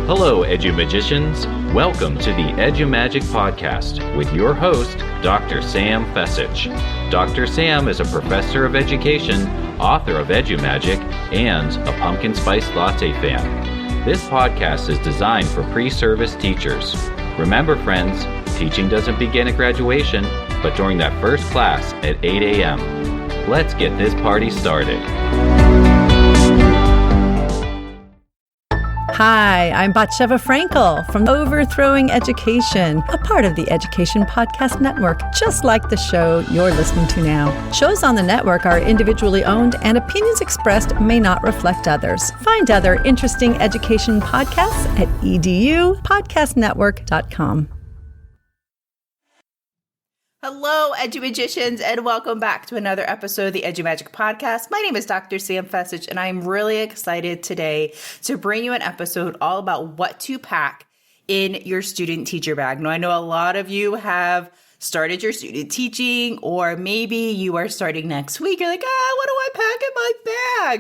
Hello, EduMagicians. Welcome to the EduMagic podcast with your host, Dr. Sam Fessich. Dr. Sam is a professor of education, author of EduMagic, and a pumpkin spice latte fan. This podcast is designed for pre-service teachers. Remember, friends, teaching doesn't begin at graduation, but during that first class at 8 a.m. Let's get this party started. Hi, I'm Batsheva Frankel from Overthrowing Education, a part of the Education Podcast Network, just like the show you're listening to now. Shows on the network are individually owned and opinions expressed may not reflect others. Find other interesting education podcasts at edupodcastnetwork.com. Hello, EduMagicians, and welcome back to another episode of the EduMagic podcast. My name is Dr. Sam Fessich, and I'm really excited today to bring you an episode all about what to pack in your student teacher bag. Now, I know a lot of you have started your student teaching, or maybe you are starting next week. You're like, what do I pack in my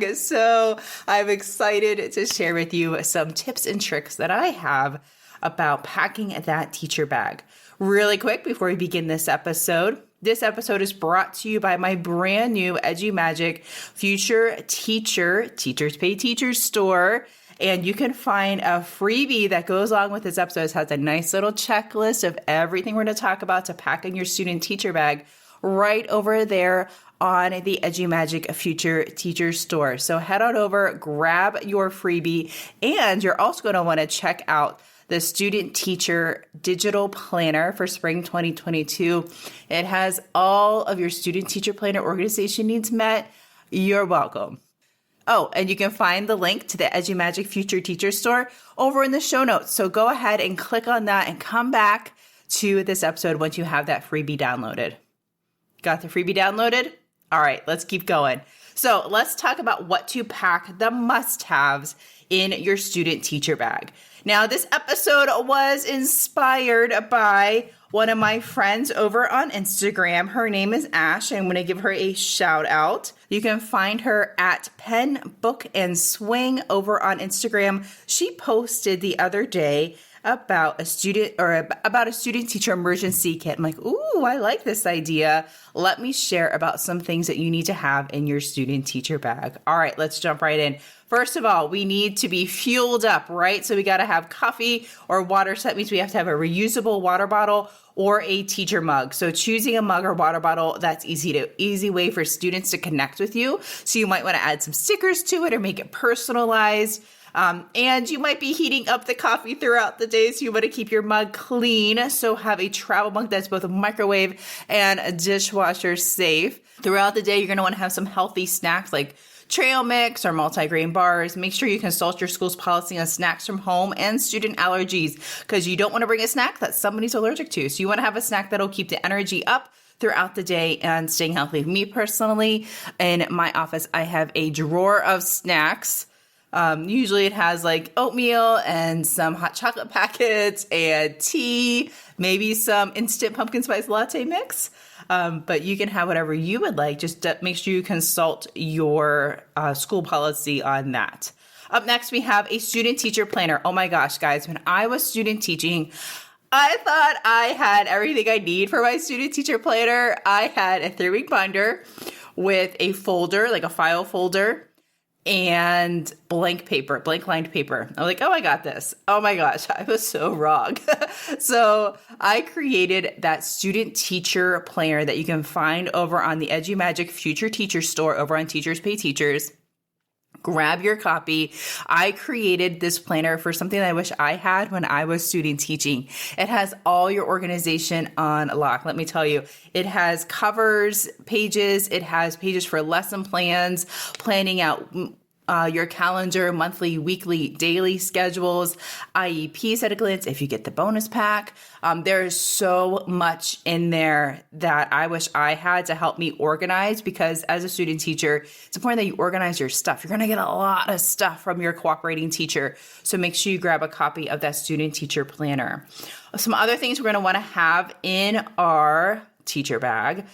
bag? So I'm excited to share with you some tips and tricks that I have about packing that teacher bag. Really quick before we begin this episode is brought to you by my brand new EduMagic Future Teachers Pay Teachers store. And you can find a freebie that goes along with this episode. It has a nice little checklist of everything we're going to talk about to pack in your student teacher bag right over there on the EduMagic Future Teachers store. So head on over, grab your freebie, and you're also going to want to check out the Student Teacher Digital Planner for Spring 2022. It has all of your student teacher planner organization needs met. You're welcome. Oh, and you can find the link to the EduMagic Future Teacher Store over in the show notes. So go ahead and click on that and come back to this episode once you have that freebie downloaded. Got the freebie downloaded? All right, let's keep going. So let's talk about what to pack, the must-haves in your student teacher bag. Now, this episode was inspired by one of my friends over on Instagram. Her name is Ash. I'm going to give her a shout out. You can find her at Pen, Book, and Swing over on Instagram. She posted the other day about a student teacher emergency kit. I'm like, ooh, I like this idea. Let me share about some things that you need to have in your student teacher bag. All right, let's jump right in. First of all, we need to be fueled up, right? So we got to have coffee or water. So that means we have to have a reusable water bottle or a teacher mug. So choosing a mug or water bottle, that's easy way for students to connect with you. So you might want to add some stickers to it or make it personalized. And you might be heating up the coffee throughout the day, so you want to keep your mug clean. So have a travel mug that's both a microwave and a dishwasher safe. Throughout the day, you're going to want to have some healthy snacks like trail mix or multigrain bars. Make sure you consult your school's policy on snacks from home and student allergies, because you don't want to bring a snack that somebody's allergic to. So you want to have a snack that'll keep the energy up throughout the day and staying healthy. Me personally, in my office, I have a drawer of snacks. Usually it has like oatmeal and some hot chocolate packets and tea, maybe some instant pumpkin spice latte mix. But you can have whatever you would like. Just make sure you consult your school policy on that. Up next, we have a student teacher planner. Oh my gosh, guys, when I was student teaching, I thought I had everything I need for my student teacher planner. I had a 3-week binder with a folder, like a file folder, and blank lined paper. I'm like, oh, I got this. Oh my gosh, I was so wrong. So I created that student teacher planner that you can find over on the EduMagic Future Teacher store over on Teachers Pay Teachers. Grab your copy. I created this planner for something that I wish I had when I was student teaching. It has all your organization on lock. Let me tell you, it has covers, pages. It has pages for lesson plans, planning out your calendar, monthly, weekly, daily schedules, IEPs at a glance if you get the bonus pack. There is so much in there that I wish I had to help me organize, because as a student teacher, it's important that you organize your stuff. You're going to get a lot of stuff from your cooperating teacher. So make sure you grab a copy of that student teacher planner. Some other things we're going to want to have in our teacher bag.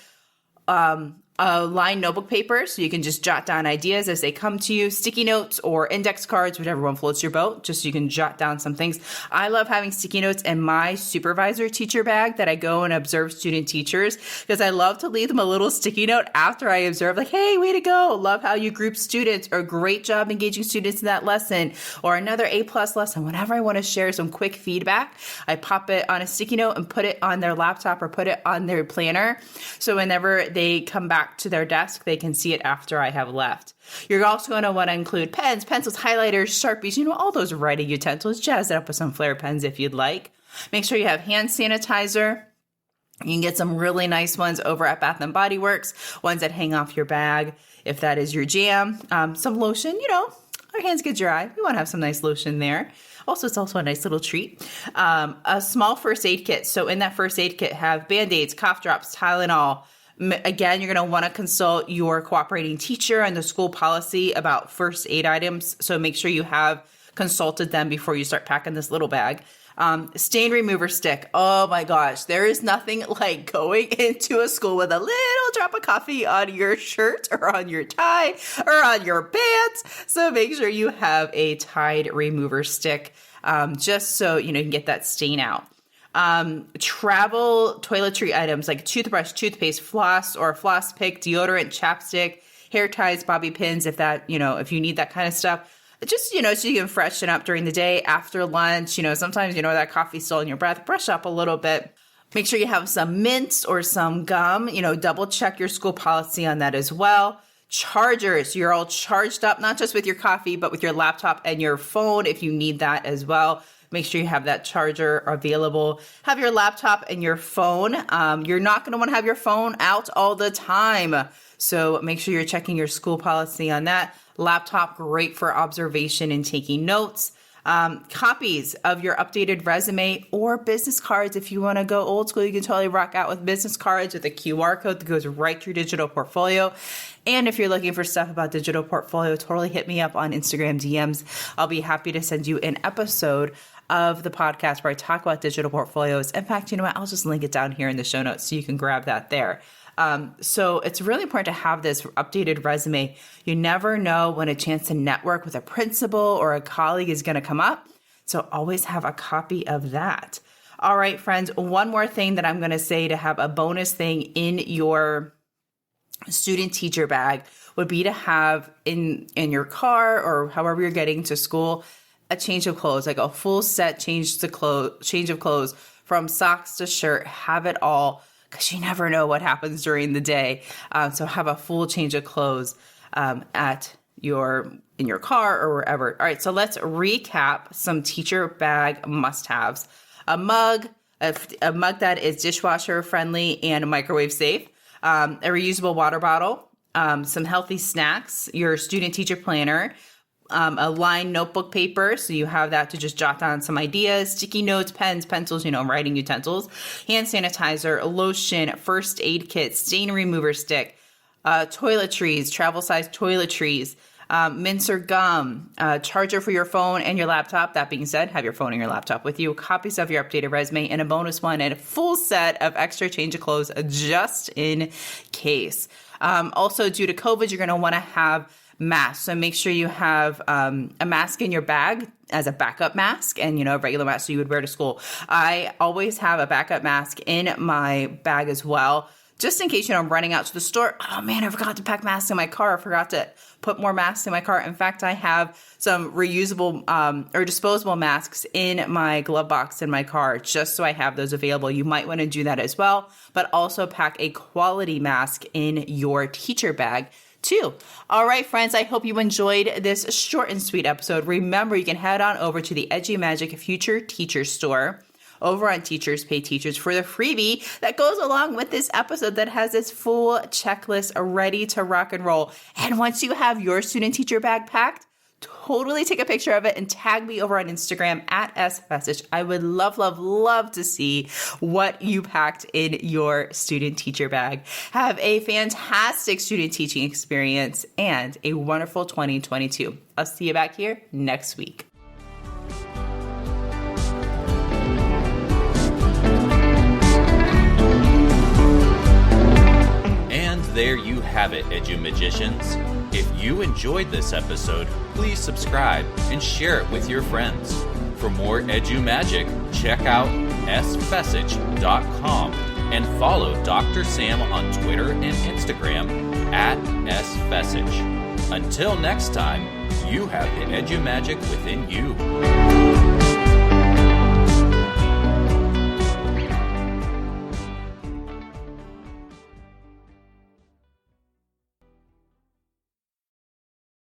lined notebook paper, so you can just jot down ideas as they come to you, sticky notes or index cards, whichever one floats your boat, just so you can jot down some things. I love having sticky notes in my supervisor teacher bag that I go and observe student teachers, because I love to leave them a little sticky note after I observe, like, hey, way to go. Love how you group students, or great job engaging students in that lesson, or another A+ lesson. Whenever I want to share some quick feedback, I pop it on a sticky note and put it on their laptop or put it on their planner. So whenever they come back to their desk, they can see it after I have left. You're also going to want to include pens, pencils, highlighters, Sharpies, all those writing utensils. Jazz it up with some Flair pens if you'd like. Make sure you have hand sanitizer. You can get some really nice ones over at Bath & Body Works, ones that hang off your bag if that is your jam. Some lotion, our hands get dry. We want to have some nice lotion there. Also, it's also a nice little treat. A small first aid kit. So in that first aid kit, have Band-Aids, cough drops, Tylenol. Again, you're going to want to consult your cooperating teacher and the school policy about first aid items. So make sure you have consulted them before you start packing this little bag. Stain remover stick. Oh my gosh, there is nothing like going into a school with a little drop of coffee on your shirt or on your tie or on your pants. So make sure you have a Tide remover stick, just so you can get that stain out. Travel toiletry items like toothbrush, toothpaste, floss or floss pick, deodorant, chapstick, hair ties, bobby pins, if you need that kind of stuff. Just, so you can freshen up during the day, after lunch. Sometimes, that coffee's still in your breath. Brush up a little bit. Make sure you have some mints or some gum. Double check your school policy on that as well. Chargers. You're all charged up, not just with your coffee, but with your laptop and your phone if you need that as well. Make sure you have that charger available. Have your laptop and your phone. You're not going to want to have your phone out all the time. So make sure you're checking your school policy on that. Laptop, great for observation and taking notes. Copies of your updated resume or business cards. If you want to go old school, you can totally rock out with business cards with a QR code that goes right to your digital portfolio. And if you're looking for stuff about digital portfolio, totally hit me up on Instagram DMs. I'll be happy to send you an episode of the podcast where I talk about digital portfolios. In fact, I'll just link it down here in the show notes so you can grab that there. So it's really important to have this updated resume. You never know when a chance to network with a principal or a colleague is going to come up. So always have a copy of that. All right, friends, one more thing that I'm going to say to have a bonus thing in your student teacher bag would be to have in your car or however you're getting to school, a change of clothes, like a full set change of clothes from socks to shirt. Have it all, because you never know what happens during the day. So have a full change of clothes in your car or wherever. All right, so let's recap some teacher bag must-haves. A mug that is dishwasher friendly and microwave safe. A reusable water bottle. Some healthy snacks. Your student teacher planner. A lined notebook paper, so you have that to just jot down some ideas, sticky notes, pens, pencils, writing utensils, hand sanitizer, lotion, first aid kit, stain remover stick, toiletries, travel-sized toiletries, mints or gum, charger for your phone and your laptop. That being said, have your phone and your laptop with you, copies of your updated resume, and a bonus one, and a full set of extra change of clothes just in case. Also, due to COVID, you're going to want to have masks. So make sure you have a mask in your bag as a backup mask and, a regular mask so you would wear to school. I always have a backup mask in my bag as well, just in case, I'm running out to the store. Oh man, I forgot to pack masks in my car. I forgot to put more masks in my car. In fact, I have some reusable or disposable masks in my glove box in my car, just so I have those available. You might want to do that as well, but also pack a quality mask in your teacher bag too. All right, friends, I hope you enjoyed this short and sweet episode. Remember, you can head on over to the Edgy Magic Future Teacher Store over on Teachers Pay Teachers for the freebie that goes along with this episode that has this full checklist ready to rock and roll. And once you have your student teacher bag packed, totally take a picture of it and tag me over on Instagram at @sfessage. I would love to see what you packed in your student teacher bag. Have a fantastic student teaching experience and a wonderful 2022. I'll see you back here next week. And there you have it, EduMagicians. If you enjoyed this episode, please subscribe and share it with your friends. For more EduMagic, check out sfessage.com and follow Dr. Sam on Twitter and Instagram @sfessage. Until next time, you have the EduMagic within you.